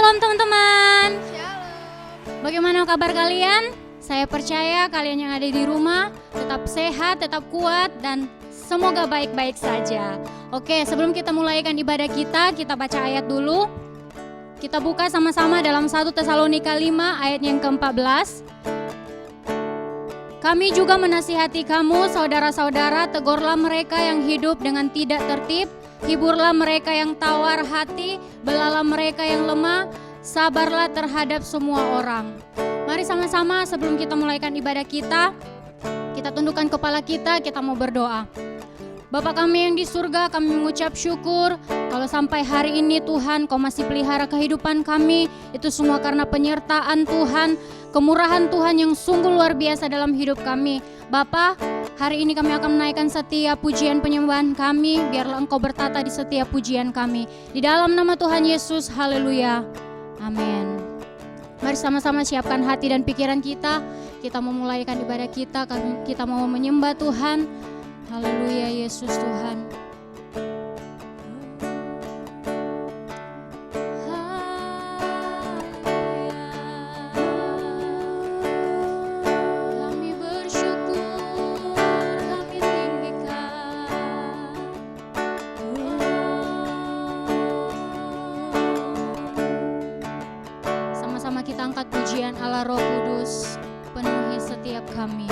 Shalom teman-teman. Shalom. Bagaimana kabar kalian? Saya percaya kalian yang ada di rumah tetap sehat, tetap kuat, dan semoga baik-baik saja. Oke, sebelum kita mulaikan ibadah kita baca ayat dulu. Kita buka sama-sama dalam 1 Tesalonika 5 ayat yang ke-14. Kami juga menasihati kamu, saudara-saudara, tegurlah mereka yang hidup dengan tidak tertib, hiburlah mereka yang tawar hati, belalah mereka yang lemah, sabarlah terhadap semua orang. Mari sama-sama sebelum kita mulaikan ibadah kita tundukkan kepala kita mau berdoa. Bapa kami yang di surga, kami mengucap syukur kalau sampai hari ini Tuhan Kau masih pelihara kehidupan kami. Itu semua karena penyertaan Tuhan, kemurahan Tuhan yang sungguh luar biasa dalam hidup kami. Bapa, hari ini kami akan menaikkan setiap pujian penyembahan kami. Biarlah Engkau bertata di setiap pujian kami. Di dalam nama Tuhan Yesus, haleluya, amin. Mari sama-sama siapkan hati dan pikiran kita. Kita mau mulaikan ibadah kita mau menyembah Tuhan. Haleluya, Yesus Tuhan. Kami bersyukur, kami tinggikan. Sama-sama kita angkat pujian Allah Roh Kudus, penuhi setiap kami.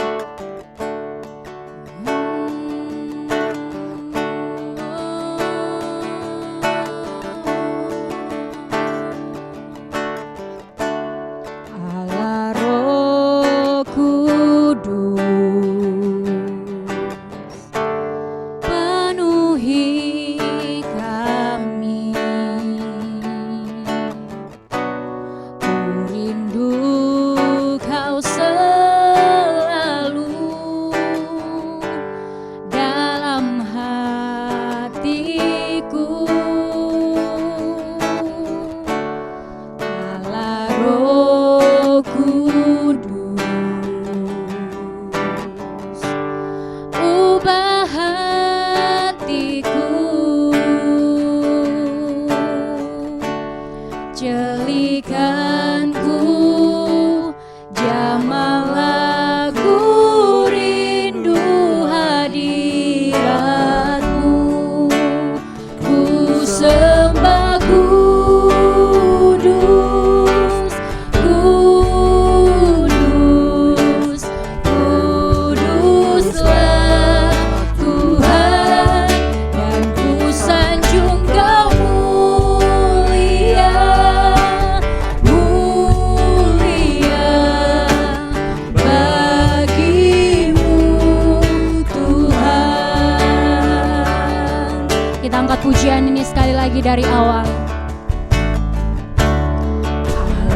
Pujian ini sekali lagi dari awal.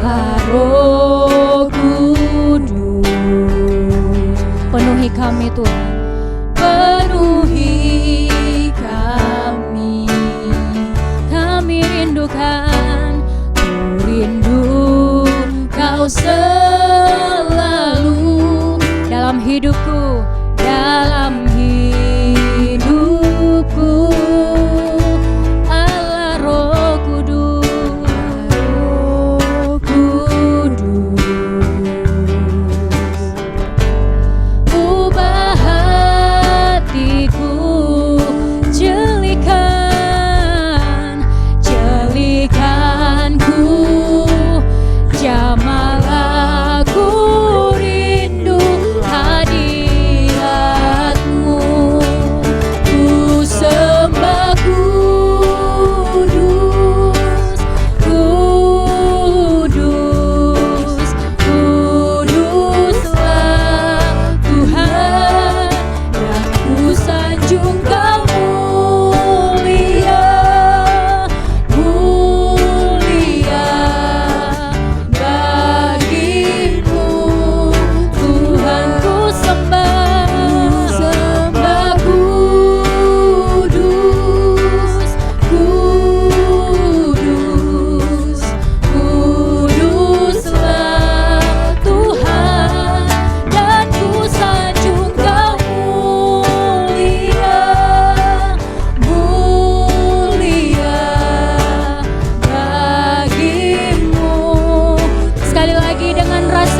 Allah Roh Kudus, penuhi kami Tuhan, penuhi kami. Kami rindukan, ku rindu Kau selalu dalam hidupku, dalam hidupku. Jamal aku rindu hadir.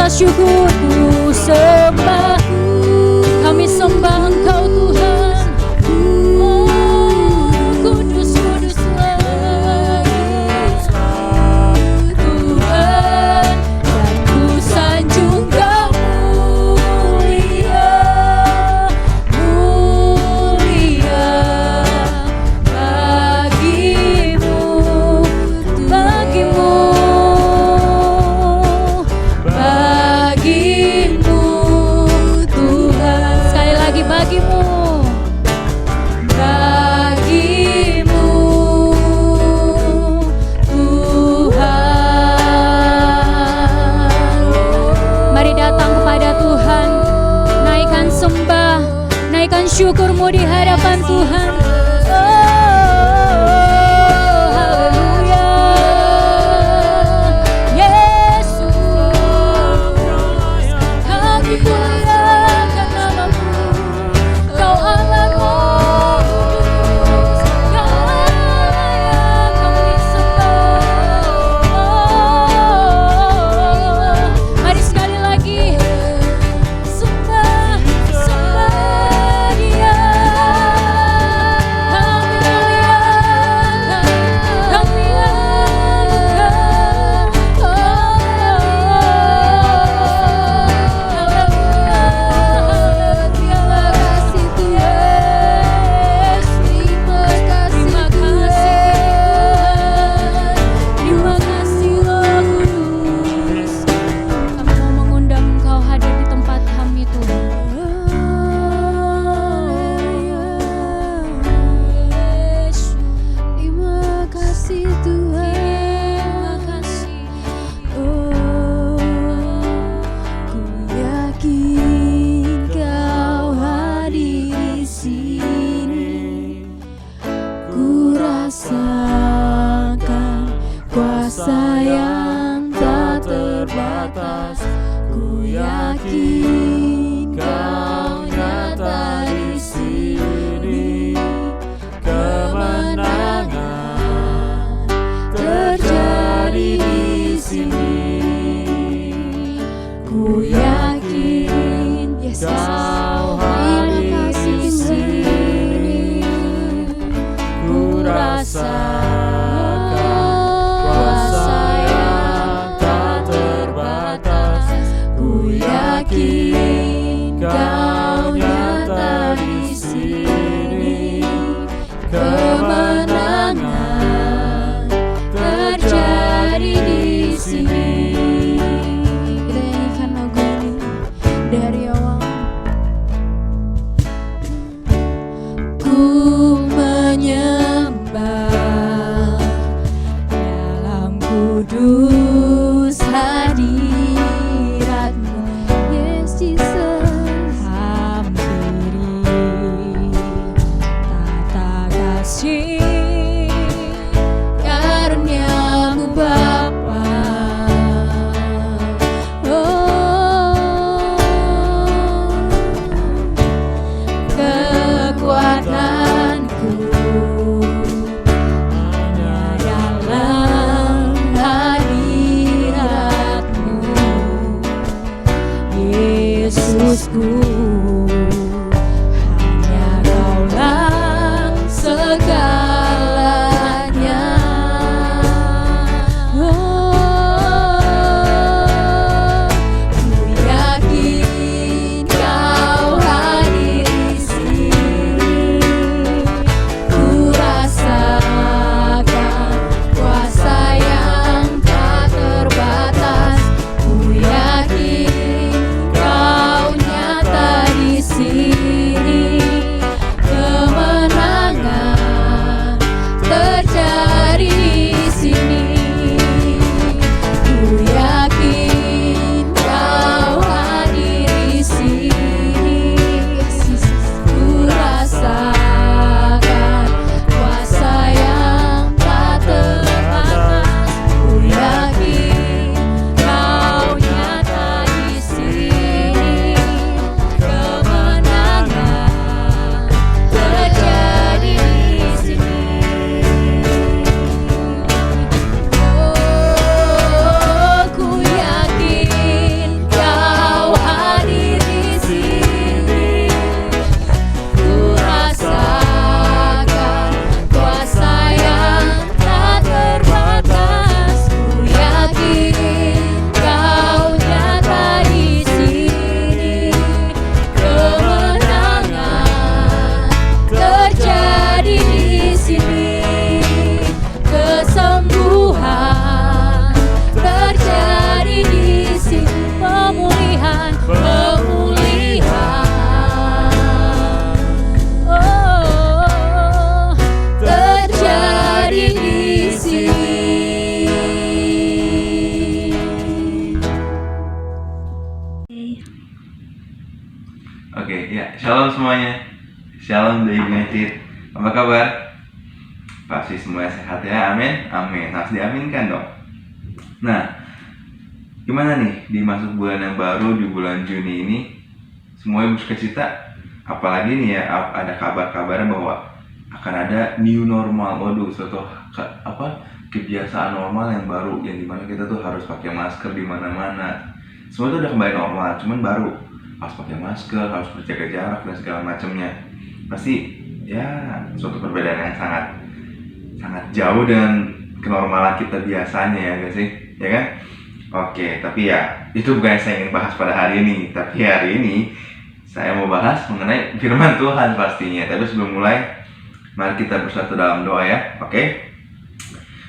balas syukur, ku sembah, kami sembah Engkau Tuhan. Oh, kudus, kuduslah Tuhan, dan ku sanjung Kau mulia, mulia bagimu, bagimu, bagimu Tuhan. Sekali lagi, bagimu, bagimu Tuhan. Mari datang kepada Tuhan, naikkan sembah, naikkan syukurmu di hadapan Tuhan. Haleluya, Yesus, kami muliakan namamu. Kau Allah kudus, Kau layak kami sembah. Mari sekali lagi, sembah, sembah Dia. Kami muliakan, terima kasih Tuhan, terima kasih Tuhan, terima kasih Roh Kudus. Kami mau mengundang Engkau hadir di tempat kami Tuhan. Terima kasih Tuhan, terima kasih. Oh, ku yakin Kau hadir di sini. Ku rasakan kuasa yang tak terbatas. Ku yakin Kau nyata di sini. Kemenangan terjadi di sini. Ku yakin Kau hadir di sini. Ku rasakan kuasa yang tak terbatas. Ku yakin Kau nyata di sini. Kemenangan terjadi di sini. Kita nyanyikan lagu ini dari awal. Ku menyembah dalam kudus hadirat-Mu, Yes Jesus. Hampiri tata kasih karunia-Mu Bapa. Oh, kekuatanku hanya dalam hadirat-Mu, Yesusku. Hanya Kaulah segalanya. Oh, ku yakin Kau hadir di sini. Ku rasakan kuasa yang tak terbatas. Ku yakin Kau nyata di Oke, ya, shalom semuanya. Shalom The United. Apa kabar? Pasti semuanya sehat ya, amin. Amin, harus diaminkan dong. Nah, gimana nih di masuk bulan yang baru, di bulan Juni ini? Semuanya bersukacita. Apalagi nih ya, ada kabar-kabarnya bahwa akan ada new normal. Waduh, suatu kebiasaan normal yang baru, yang dimana kita tuh harus pakai masker di mana-mana. Semua itu udah kembali normal, cuman baru harus pakai masker, harus berjaga jarak dan segala macamnya. Pasti ya suatu perbedaan yang sangat jauh dengan kenormalan kita biasanya ya guys sih, ya kan? Oke, tapi ya itu bukan yang saya ingin bahas pada hari ini. Tapi hari ini saya mau bahas mengenai firman Tuhan pastinya. Tapi sebelum mulai, mari kita bersatu dalam doa ya, oke?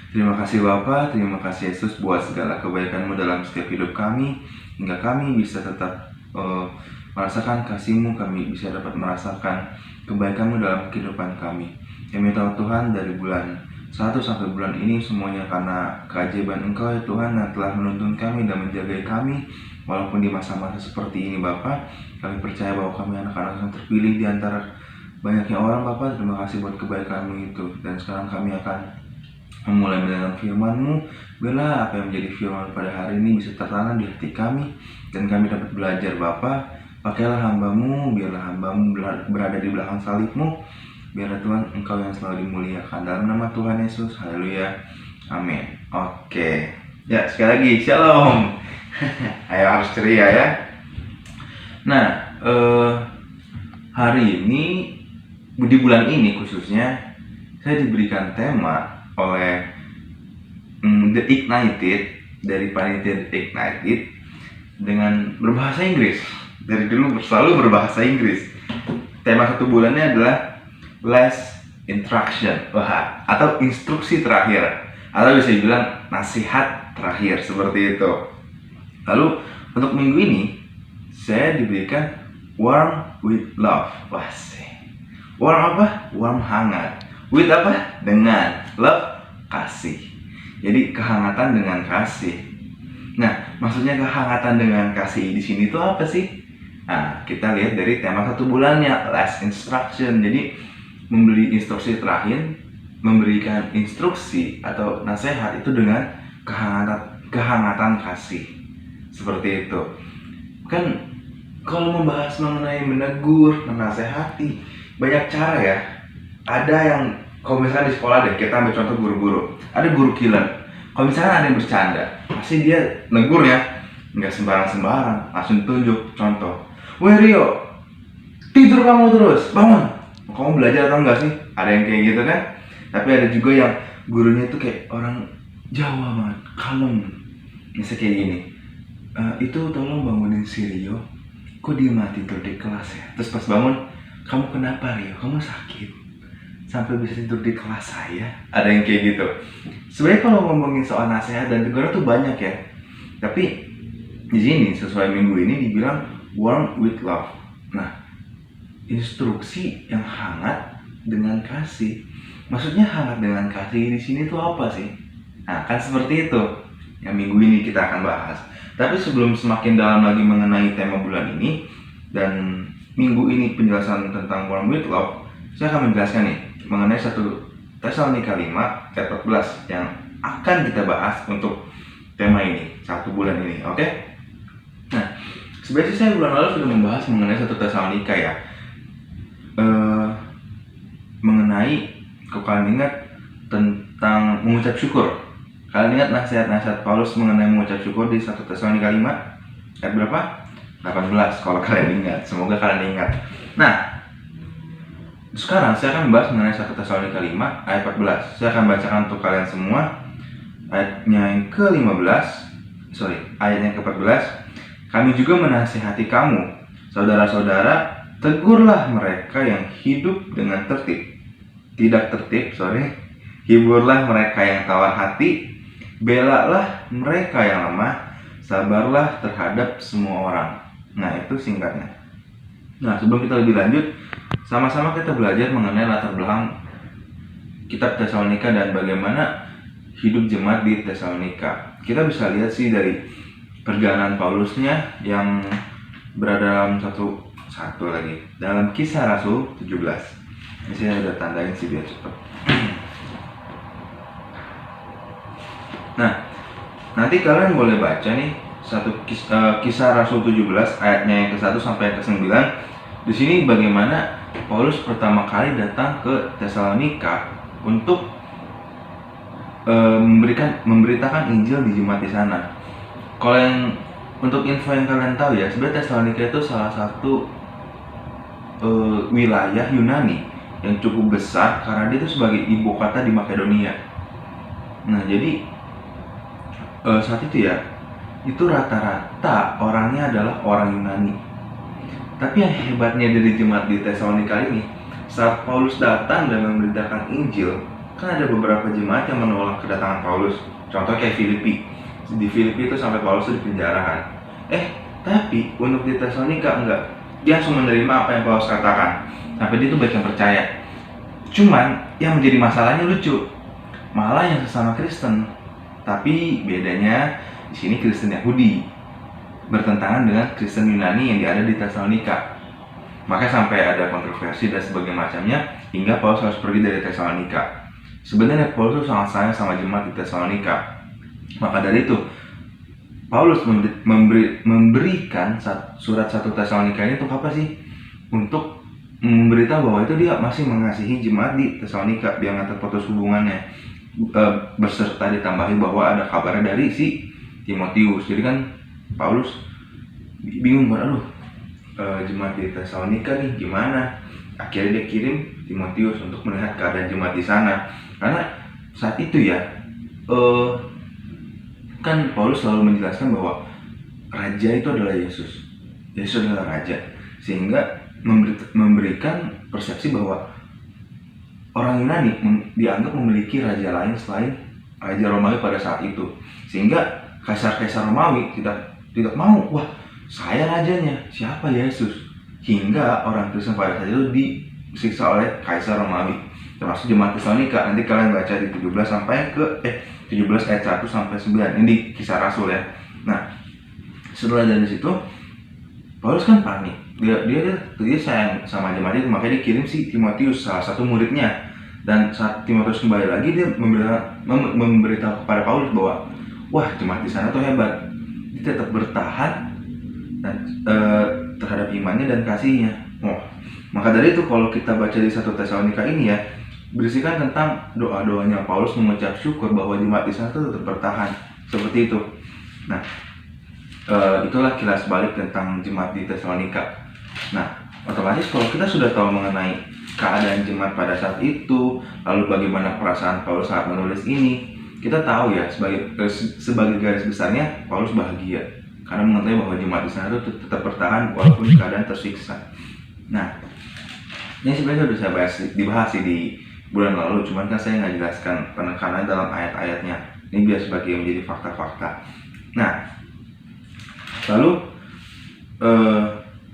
Terima kasih Bapa, terima kasih Yesus buat segala kebaikan-Mu dalam setiap hidup kami, hingga kami bisa tetap merasakan kasih-Mu, kami bisa dapat merasakan kebaikan-Mu dalam kehidupan kami. Kami tahu Tuhan dari bulan 1 sampai bulan ini semuanya karena keajaiban Engkau ya Tuhan yang telah menuntun kami dan menjaga kami. Walaupun di masa-masa seperti ini Bapa, kami percaya bahwa kami anak-anak yang terpilih di antara banyaknya orang Bapa. Terima kasih buat kebaikan-Mu itu. Dan sekarang kami akan memulai mendengar firman-Mu. Biarlah apa yang menjadi firman pada hari ini bisa tertanam di hati kami, dan kami dapat belajar Bapa. Pakailah hamba-Mu, biarlah hamba-Mu berada di belakang salib-Mu. Biarlah Tuhan Engkau yang selalu dimuliakan, dalam nama Tuhan Yesus, haleluya, amin. Oke, ya sekali lagi shalom. Ayo harus ceria ya. Nah, hari ini, di bulan ini khususnya, saya diberikan tema oleh The Ignited, dari panitia The Ignited, dengan berbahasa Inggris. Dari dulu selalu berbahasa Inggris. Tema satu bulannya adalah last instruction, atau instruksi terakhir, atau bisa dibilang nasihat terakhir, seperti itu. Lalu untuk minggu ini saya diberikan warm with love. Warm apa? Warm hangat. With apa? Dengan. Love, kasih. Jadi kehangatan dengan kasih. Nah, maksudnya kehangatan dengan kasih di sini itu apa sih? Nah, kita lihat dari tema satu bulannya, last instruction. Jadi memberi instruksi terakhir, memberikan instruksi atau nasihat itu dengan kehangatan kasih. Seperti itu. Kan kalau membahas mengenai menegur, menasehati, banyak cara ya. Ada yang, kalau misalnya di sekolah deh, kita ambil contoh guru-guru. Ada guru killer. Kalau misalnya ada yang bercanda, pasti dia negur ya, nggak sembarang-sembarang, langsung tunjuk contoh. Weh Rio, tidur kamu terus, bangun. Kamu belajar atau enggak sih? Ada yang kayak gitu kan? Tapi ada juga yang gurunya itu kayak orang Jawa banget, kalem. Misalnya kayak gini, itu tolong bangunin si Rio, kok dia mati tidur di kelas ya? Terus pas bangun, kamu kenapa Rio? Kamu sakit? Sampai bisa tidur di kelas saya? Ada yang kayak gitu. Sebenarnya kalau ngomongin soal nasihat dan teguran tuh banyak ya. Tapi di sini sesuai minggu ini dibilang warm with love. Nah, instruksi yang hangat dengan kasih. Maksudnya hangat dengan kasih di sini tuh apa sih? Nah, kan seperti itu yang minggu ini kita akan bahas. Tapi sebelum semakin dalam lagi mengenai tema bulan ini dan minggu ini penjelasan tentang warm with love, saya akan menjelaskan nih mengenai 1 Tesalonika 5 ayat 14 yang akan kita bahas untuk tema ini, 1 bulan ini, oke? Nah, sebenarnya saya bulan lalu sudah membahas mengenai 1 Tesalonika ya, mengenai, kalau kalian ingat, tentang mengucap syukur. Kalian ingat nasihat-nasihat Paulus mengenai mengucap syukur di 1 Tesalonika 5 ayat berapa? 18 kalau kalian ingat, semoga kalian ingat. Nah, sekarang saya akan membahas mengenai 1 Tesalonika 5 ayat 14. Saya akan bacakan untuk kalian semua ayatnya yang ke-15, ayatnya ke-14. Kami juga menasihati kamu, saudara-saudara, tegurlah mereka yang hidup dengan tidak tertib, hiburlah mereka yang tawar hati, belalah mereka yang lemah, sabarlah terhadap semua orang. Nah, itu singkatnya. Nah, sebelum kita lebih lanjut, sama-sama kita belajar mengenai latar belakang kitab Tesalonika dan bagaimana hidup jemaat di Tesalonika. Kita bisa lihat sih dari perjalanan Paulusnya yang berada dalam satu satu lagi dalam Kisah Rasul 17. Ini saya udah tandain sih biar cepet. Nah, nanti kalian boleh baca nih Kisah Rasul 17 ayatnya yang ke-1 sampai yang ke-9. Di sini bagaimana Paulus pertama kali datang ke Tesalonika untuk memberitakan Injil di jemaat di sana. Kalau yang untuk info yang kalian tahu ya, sebenarnya Tesalonika itu salah satu wilayah Yunani yang cukup besar karena dia itu sebagai ibu kota di Makedonia. Nah, jadi saat itu ya, itu rata-rata orangnya adalah orang Yunani. Tapi yang hebatnya dari jemaat di Tesalonika ini, saat Paulus datang dan memberitakan Injil, kan ada beberapa jemaat yang menolak kedatangan Paulus. Contoh kayak Filipi. Di Filipi itu sampai Paulus itu dipenjarakan. Tapi untuk di Tesalonika enggak. Dia langsung menerima apa yang Paulus katakan. Sampai dia itu banyak yang percaya. Cuman yang menjadi masalahnya lucu. Malah yang sesama Kristen. Tapi bedanya di sini Kristen Yahudi bertentangan dengan Kristen Yunani yang ada di Tesalonika. Maka sampai ada kontroversi dan sebagainya macamnya hingga Paulus harus pergi dari Tesalonika. Sebenarnya Paulus itu sangat sayang sama jemaat di Tesalonika. Maka dari itu Paulus memberikan surat 1 Tesalonika ini untuk apa sih? Untuk memberitahu bahwa itu dia masih mengasihi jemaat di Tesalonika biar nggak terputus hubungannya. Berserta ditambahi bahwa ada kabarnya dari si Timotius. Jadi kan Paulus bingung, jemaat di Tesalonika nih gimana? Akhirnya dia kirim Timotius untuk melihat keadaan jemaat di sana. Karena saat itu ya, kan Paulus selalu menjelaskan bahwa raja itu adalah Yesus. Yesus adalah raja. Sehingga memberikan persepsi bahwa orang Yunani dianggap memiliki raja lain selain raja Romawi pada saat itu. Sehingga kaisar-kaisar Romawi tidak mau, wah saya rajanya, siapa Yesus? Hingga orang Kristen pada saat itu disiksa oleh kaisar Romawi, termasuk jemaat Tesalonika. Nanti kalian baca di 17 ayat 1 sampai 9. Ini di Kisah Rasul ya. Nah, setelah dari situ Paulus kan panik. Dia sayang sama jemaat itu, makanya dia kirim si Timotius, salah satu muridnya. Dan saat Timotius kembali lagi, dia memberitahu kepada Paulus bahwa wah, jemaat di sana tuh hebat. Dia tetap bertahan dan terhadap imannya dan kasihnya. Maka dari itu kalau kita baca di 1 Tesalonika ini ya, berisikan tentang doa-doanya Paulus mengucap syukur bahwa jemaat di sana tuh tetap bertahan seperti itu. Nah, itulah kilas balik tentang jemaat di Tesalonika. Nah, otomatis kalau kita sudah tahu mengenai keadaan jemaat pada saat itu, lalu bagaimana perasaan Paulus saat menulis ini, kita tahu ya sebagai garis besarnya Paulus bahagia karena mengetahui bahwa jemaat di sana itu tetap bertahan walaupun keadaan tersiksa. Nah, ini sebenarnya sudah saya dibahas sih di bulan lalu, cuman kan saya nggak jelaskan penekanan dalam ayat-ayatnya. Ini biar sebagai menjadi fakta-fakta. Nah, lalu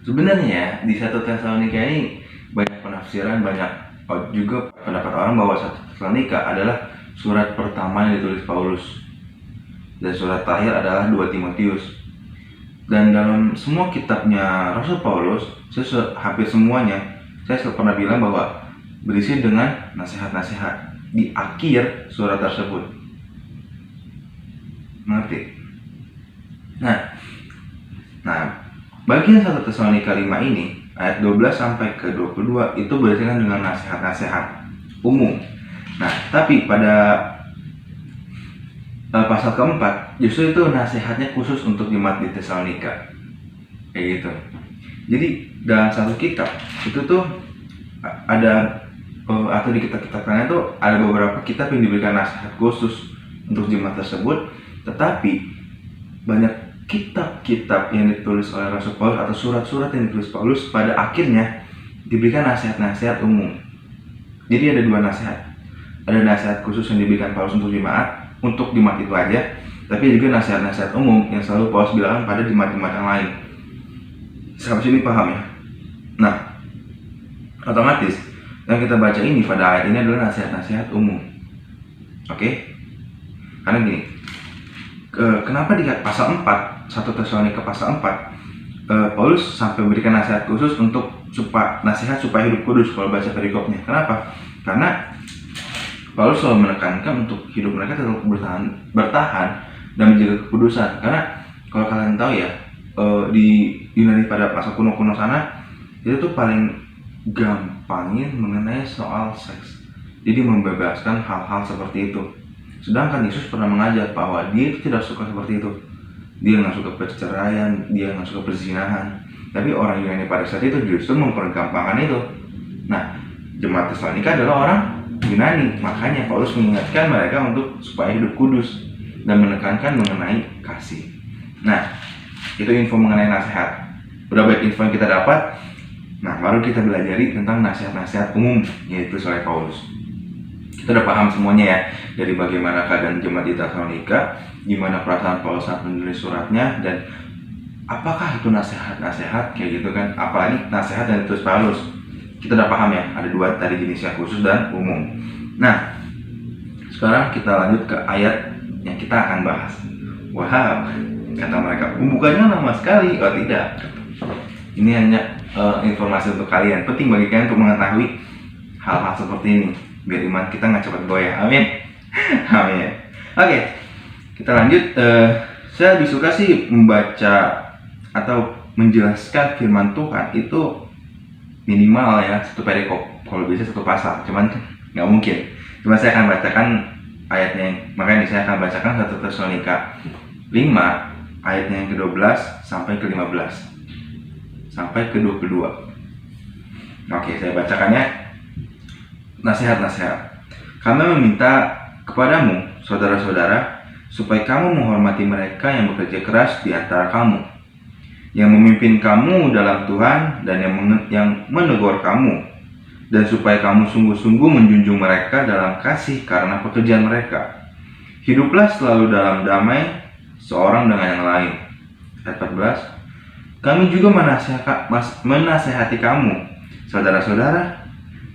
sebenarnya di 1 Tesalonika ini banyak penafsiran, banyak juga pendapat orang bahwa 1 Tesalonika adalah surat pertama yang ditulis Paulus dan surat terakhir adalah 2 Timotius. Dan dalam semua kitabnya Rasul Paulus, hampir semuanya, saya pernah bilang bahwa berisi dengan nasihat-nasihat di akhir surat tersebut. Mengerti? Nah, bagian 1 Tesalonika 5 ini, ayat 12 sampai ke 22 itu berisikan dengan nasihat-nasihat umum. Nah, tapi pada pasal keempat justru itu nasihatnya khusus untuk jemaat di Tesalonika, kayak gitu. Jadi dalam satu kitab itu tuh ada atau di kitab-kitabnya itu ada beberapa kitab yang diberikan nasihat khusus untuk jemaat tersebut, tetapi banyak kitab-kitab yang ditulis oleh Rasul Paulus atau surat-surat yang ditulis Paulus pada akhirnya diberikan nasihat-nasihat umum. Jadi ada dua nasihat. Ada nasihat khusus yang diberikan Paulus untuk jemaat itu aja, tapi juga nasihat-nasihat umum yang selalu Paulus bilang pada jemaat-jemaat yang lain. Sampai sini paham ya? Nah, otomatis yang kita baca ini pada ayat ini adalah nasihat-nasihat umum. Oke? Karena gini, kenapa di pasal 4, 1 Tesalonika pasal 4 Paulus sampai berikan nasihat khusus untuk nasihat supaya hidup kudus kalau baca perikopnya. Kenapa? Karena Paulus selalu menekankan untuk hidup mereka tetap bertahan dan menjaga kekudusan. Karena kalau kalian tahu ya, di Yunani pada masa kuno sana itu tuh paling gampangin mengenai soal seks. Jadi membebaskan hal-hal seperti itu. Sedangkan Yesus pernah mengajar bahwa dia itu tidak suka seperti itu. Dia nggak suka perceraian, dia nggak suka perzinahan. Tapi orang Yunani pada saat itu justru mempergampangkan itu. Nah, jemaat Tesalonika adalah orang Yunani, makanya Paulus mengingatkan mereka untuk supaya hidup kudus dan menekankan mengenai kasih. Nah, itu info mengenai nasihat. Udah baik info yang kita dapat. Nah, baru kita belajari tentang nasihat-nasihat umum, yaitu oleh Paulus. Kita udah paham semuanya ya, dari bagaimana keadaan jemaat di Tesalonika, gimana perasaan Paulus saat menulis suratnya, dan apakah itu nasihat-nasihat kayak gitu kan, apalagi nasihat yang ditulis Paulus. Kita udah paham ya, ada dua tadi jenisnya, khusus dan umum. Nah, sekarang kita lanjut ke ayat yang kita akan bahas. Wow, kata mereka, pembukanya lama sekali. Oh tidak, ini hanya informasi untuk kalian, penting bagi kalian untuk mengetahui hal-hal seperti ini, biar iman kita nggak cepat goyah. Amin. Amin. Oke, kita lanjut. Saya lebih suka sih membaca atau menjelaskan firman Tuhan itu minimal ya satu perikop, kalau bisa satu pasal, cuman nggak mungkin. Cuma saya akan bacakan ayatnya, makanya saya akan bacakan 1 Tesalonika 5 ayatnya yang ke-12 sampai ke-15 sampai ke-22. Oke, saya bacakannya. Nasihat-nasihat. Kami meminta kepadamu, saudara-saudara, supaya kamu menghormati mereka yang bekerja keras di antara kamu, yang memimpin kamu dalam Tuhan dan yang menegur kamu, dan supaya kamu sungguh-sungguh menjunjung mereka dalam kasih karena pekerjaan mereka. Hiduplah selalu dalam damai seorang dengan yang lain. Ayat 14. Kami juga menasehati kamu, saudara-saudara,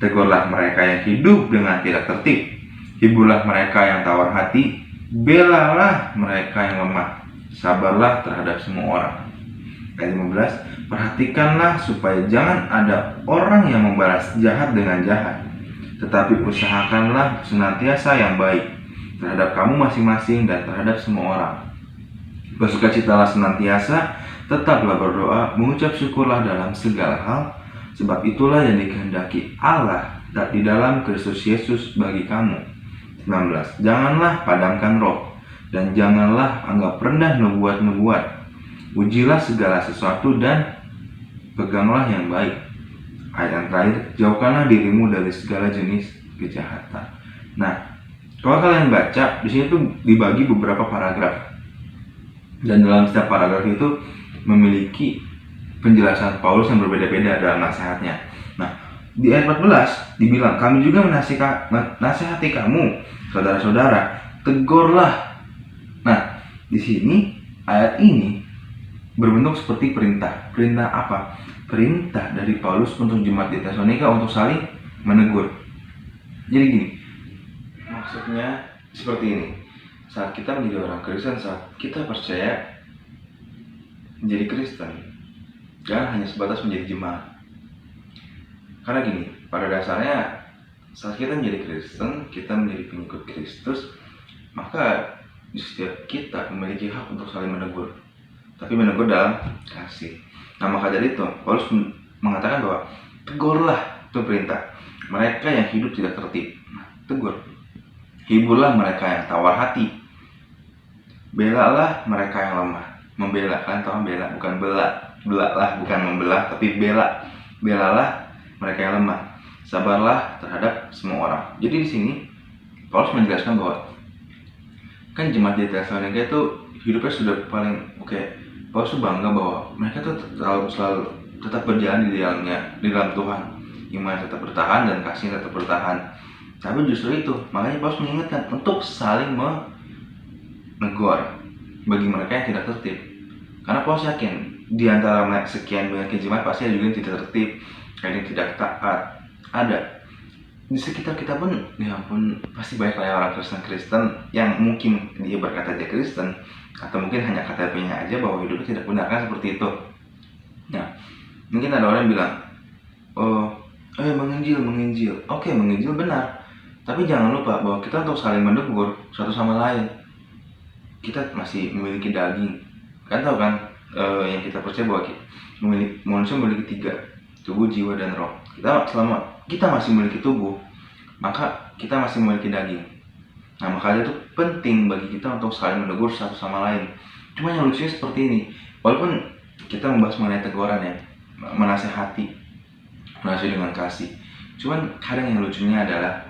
tegurlah mereka yang hidup dengan tidak tertib, hiburlah mereka yang tawar hati, belalah mereka yang lemah, sabarlah terhadap semua orang. Ayat 15, perhatikanlah supaya jangan ada orang yang membalas jahat dengan jahat, tetapi usahakanlah senantiasa yang baik terhadap kamu masing-masing dan terhadap semua orang. Bersukacitalah senantiasa, tetaplah berdoa, mengucap syukurlah dalam segala hal, sebab itulah yang dikehendaki Allah di dalam Kristus Yesus bagi kamu. 19, janganlah padamkan roh, dan janganlah anggap rendah nubuat-nubuat. Ujilah segala sesuatu dan peganglah yang baik. Ayat yang terakhir, jauhkanlah dirimu dari segala jenis kejahatan. Nah, kalau kalian baca, di sini tuh dibagi beberapa paragraf. Dan dalam setiap paragraf itu memiliki penjelasan Paulus yang berbeda-beda dalam nasihatnya. Nah, di ayat 14 dibilang, kami juga menasihati kamu, saudara-saudara, tegurlah. Nah, di sini ayat ini berbentuk seperti perintah. Perintah apa? Perintah dari Paulus untuk jemaat di Tesalonika untuk saling menegur. Jadi gini, maksudnya seperti ini. Saat kita menjadi orang Kristen, saat kita percaya menjadi Kristen, jangan hanya sebatas menjadi jemaat. Karena gini, pada dasarnya saat kita menjadi Kristen, kita menjadi pengikut Kristus, maka setiap kita memiliki hak untuk saling menegur, tapi menegur dalam kasih. Nah, maka dari itu Paulus mengatakan bahwa tegurlah, itu perintah, mereka yang hidup tidak tertib. Tegur. Hiburlah mereka yang tawar hati, belalah mereka yang lemah. Membela, kalian tahu bela, bukan belalah, bukan membelah, tapi belalah mereka yang lemah. Sabarlah terhadap semua orang. Jadi di sini Paulus menjelaskan bahwa kan jemaat di Tesalonika itu hidupnya sudah paling oke. Paulus bangga bahwa mereka tuh selalu tetap berjalan di dalam Tuhan. Iman tetap bertahan dan kasih tetap bertahan. Tapi justru itu, makanya Paulus mengingatkan untuk saling menegur bagi mereka yang tidak tertib. Karena Paulus yakin di antara sekian banyak jemaat pasti ada juga yang tidak tertib, yang tidak taat. Ada di sekitar kita pun, ya ampun, pasti banyak orang Kristen yang mungkin dia berkata dia Kristen, atau mungkin hanya KTP-nya aja bahwa hidupnya tidak benar, kan seperti itu. Mungkin ada orang yang bilang, oh, menginjil. Oke, menginjil benar. Tapi jangan lupa bahwa kita untuk saling menegur satu sama lain. Kita masih memiliki daging. Kan tahu kan, yang kita percaya bahwa manusia memiliki 3, tubuh, jiwa, dan roh. Selama kita masih memiliki tubuh, maka kita masih memiliki daging. Nah, makanya itu penting bagi kita untuk saling menegur satu sama lain. Cuma yang lucunya seperti ini, walaupun kita membahas mengenai teguran ya, menasehati dengan kasih. Cuman kadang yang lucunya adalah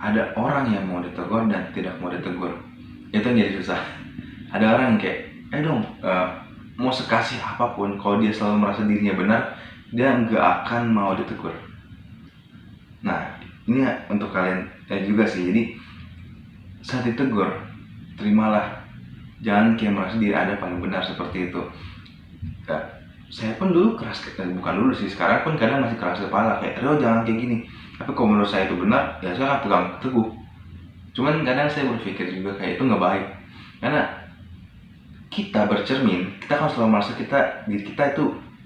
ada orang yang mau ditegur dan tidak mau ditegur. Itu yang jadi susah. Ada orang yang kayak, mau sekasih apapun, kalau dia selalu merasa dirinya benar, dia nggak akan mau ditegur. Nah, ini untuk kalian juga sih. Jadi saat ditegur, terimalah. Jangan kayak merasa diri ada paling benar seperti itu. Saya pun dulu keras, bukan dulu sih, sekarang pun kadang masih keras kepala kayak, jangan kayak gini. Tapi kalau menurut saya itu benar, ya saya akan pegang teguh. Cuman kadang saya berpikir juga kayak itu nggak baik, karena kita bercermin, kita kan selalu merasa diri kita itu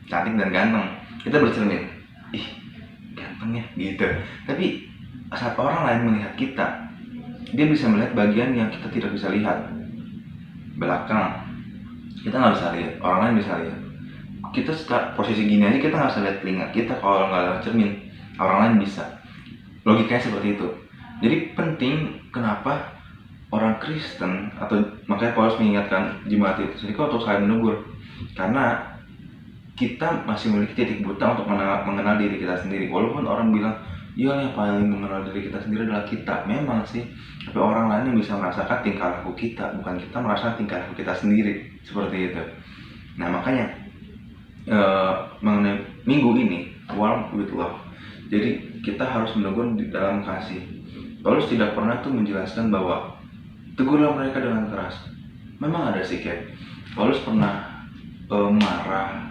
cantik dan ganteng. Kita bercermin, ih gantengnya gitu. Tapi saat orang lain melihat kita, dia bisa melihat bagian yang kita tidak bisa lihat. Belakang kita nggak bisa lihat, orang lain bisa lihat. Kita posisi gini aja kita nggak bisa lihat telinga kita kalau nggak lewat cermin. Orang lain bisa. Logikanya seperti itu. Jadi penting kenapa orang Kristen, atau makanya Paulus mengingatkan jemaat itu sendiri untuk saling menegur, karena kita masih memiliki titik buta untuk mengenal diri kita sendiri. Walaupun orang bilang, ya yang paling mengenal diri kita sendiri adalah kita. Memang sih, tapi orang lain yang bisa merasakan tingkah laku kita, bukan kita merasakan tingkah laku kita sendiri. Seperti itu. Nah, makanya mengenai minggu ini, warm with love. Jadi kita harus menegur di dalam kasih. Paulus tidak pernah tuh menjelaskan bahwa tegurlah mereka dengan keras. Memang ada sih kayak Paulus pernah marah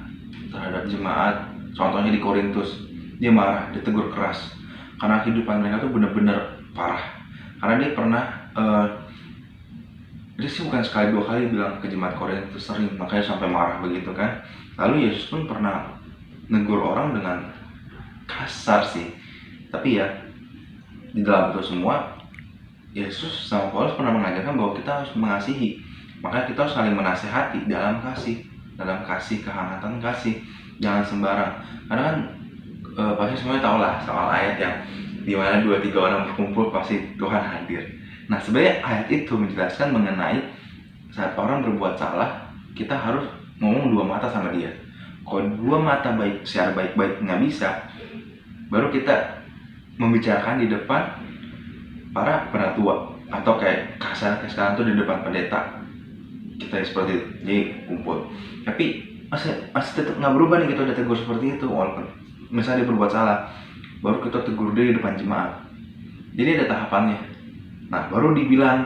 terhadap jemaat. Contohnya di Korintus, dia marah, dia tegur keras karena kehidupan mereka tuh benar-benar parah. Karena dia pernah dia sih bukan sekali 2 kali bilang ke jemaat Korintus, sering, makanya sampai marah begitu kan. Lalu Yesus pun pernah negur orang dengan kasar sih. Tapi ya di dalam itu semua, Yesus sama Paulus pernah mengajarkan bahwa kita harus mengasihi. Maka kita harus saling menasehati dalam kasih, kehangatan kasih. Jangan sembarang. Karena kan pasti semuanya tahu lah soal ayat yang dimana 2-3 orang berkumpul pasti Tuhan hadir. Nah, sebenarnya ayat itu menjelaskan mengenai saat orang berbuat salah, kita harus ngomong 2 mata sama dia. Kalau 2 mata secara baik-baik nggak bisa, baru kita membicarakan di depan para penatua, atau kayak kasar sekarang tuh di depan pendeta. Kita seperti itu, jadi kumpul. Tapi masih tetap nggak berubah nih, kita udah tegur seperti itu. Walaupun misalnya dia berbuat salah, baru kita tegur dia di depan jemaat. Jadi ada tahapannya. Nah, baru dibilang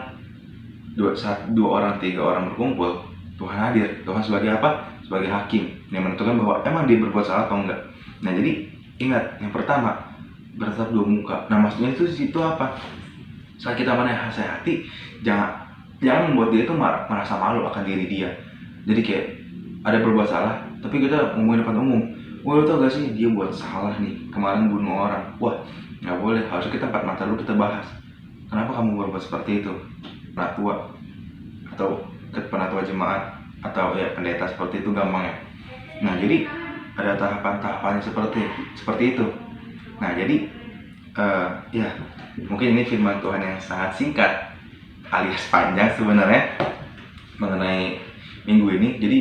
2 orang 3 orang berkumpul, Tuhan hadir. Tuhan sebagai apa? Sebagai hakim yang menentukan bahwa emang dia berbuat salah atau enggak. Nah, jadi ingat, yang pertama, bertatap 2 muka. Nah, maksudnya itu situ apa? Saat kita menasehati, jangan membuat dia itu merasa malu akan diri dia. Jadi kayak ada berbuat salah, tapi kita ngomongin depan umum. Wah, lo tau gak sih dia buat salah nih, kemarin bunuh orang. Wah, nggak boleh. Harusnya kita 4 mata dulu kita bahas. Kenapa kamu berbuat seperti itu? Penatua atau penatua jemaat atau ya pendeta, seperti itu gampang ya. Nah, jadi ada tahapan-tahapannya seperti itu. Nah, jadi ya mungkin ini firman Tuhan yang sangat singkat alias panjang sebenarnya mengenai minggu ini. Jadi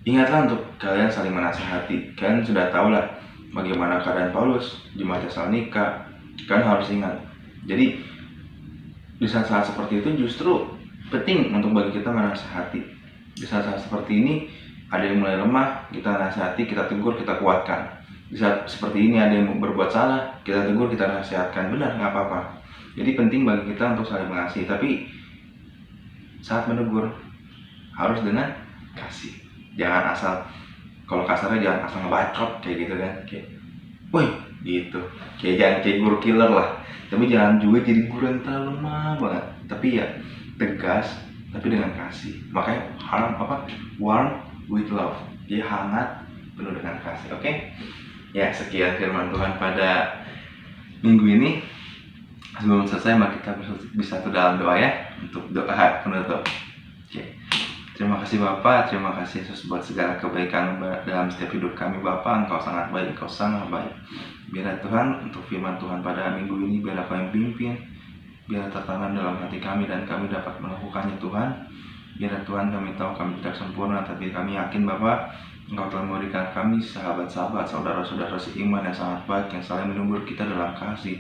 ingatlah untuk kalian saling menasihati. Kalian sudah tahu lah bagaimana keadaan Paulus, jemaat Tesalonika. Kalian harus ingat. Jadi di saat-saat seperti itu justru penting untuk bagi kita menasihati. Di saat-saat seperti ini ada yang mulai lemah, kita nasihati, kita tegur, kita kuatkan. Di saat seperti ini ada yang berbuat salah, kita tegur, kita nasihatkan. Benar, nggak apa-apa. Jadi penting bagi kita untuk saling mengasihi. Tapi saat menegur harus dengan kasih. Jangan asal, kalau kasarnya jangan asal ngebacot kayak gitu kan, kayak woi gitu, kayak jangan kayak guru killer lah. Tapi jangan juga jadi guru yang terlalu lemah banget. Tapi ya tegas, tapi dengan kasih. Makanya warm with love. Dia hangat penuh dengan kasih. Oke? Ya, sekian firman Tuhan pada minggu ini. Sebelum selesai, mari kita bersatu dalam doa ya, untuk doa penutup. Oke. Terima kasih Bapa, terima kasih Yesus buat segala kebaikan dalam setiap hidup kami Bapa. Engkau sangat baik, Engkau sangat baik. Biarlah Tuhan, untuk firman Tuhan pada minggu ini, biarlah Kau yang pimpin, biarlah tertanam dalam hati kami dan kami dapat melakukannya Tuhan. Biarlah Tuhan, kami tahu kami tidak sempurna, tapi kami yakin Bapa, Engkau telah memberikan kami sahabat-sahabat, saudara-saudara seiman yang sangat baik, yang saling menegur kita dalam kasih.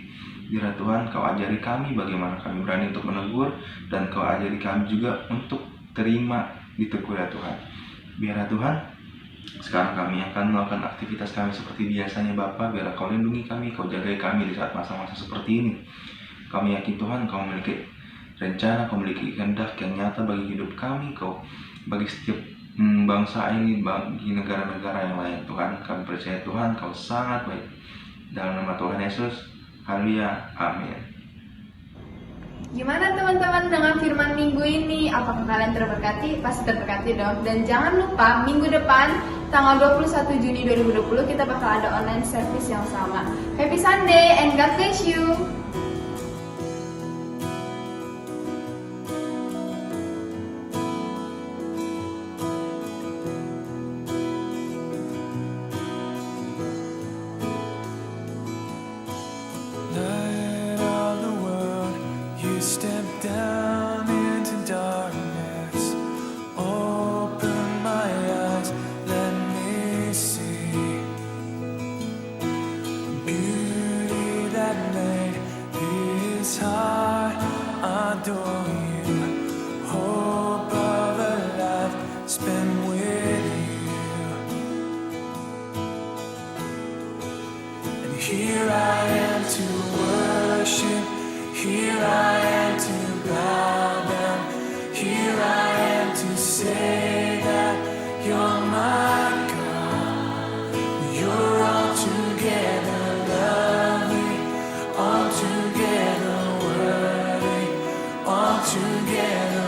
Biarlah Tuhan, Kau ajari kami bagaimana kami berani untuk menegur, dan Kau ajari kami juga untuk terima ditegur ya Tuhan. Biarlah Tuhan, sekarang kami akan melakukan aktivitas kami seperti biasanya Bapa. Biarlah Kau lindungi kami, Kau jagai kami di saat masa-masa seperti ini. Kami yakin Tuhan, Kau memiliki rencana, Kau memiliki kehendak yang nyata bagi hidup kami, Kau bagi setiap bangsa ini, bagi negara-negara yang lain Tuhan. Kami percaya Tuhan, Kau sangat baik. Dalam nama Tuhan Yesus, haleluya, amin. Gimana teman-teman dengan firman minggu ini? Apakah kalian terberkati? Pasti terberkati dong. Dan jangan lupa minggu depan tanggal 21 Juni 2020 kita bakal ada online service yang sama. Happy Sunday and God bless you. Light of the world, you step down into darkness. Open my eyes, let me see beauty that made his heart adore you. Hope of a life spent with you. And here I am to worship, here I am to bow down, here I am to say that you're my God. You're altogether lovely, altogether worthy, altogether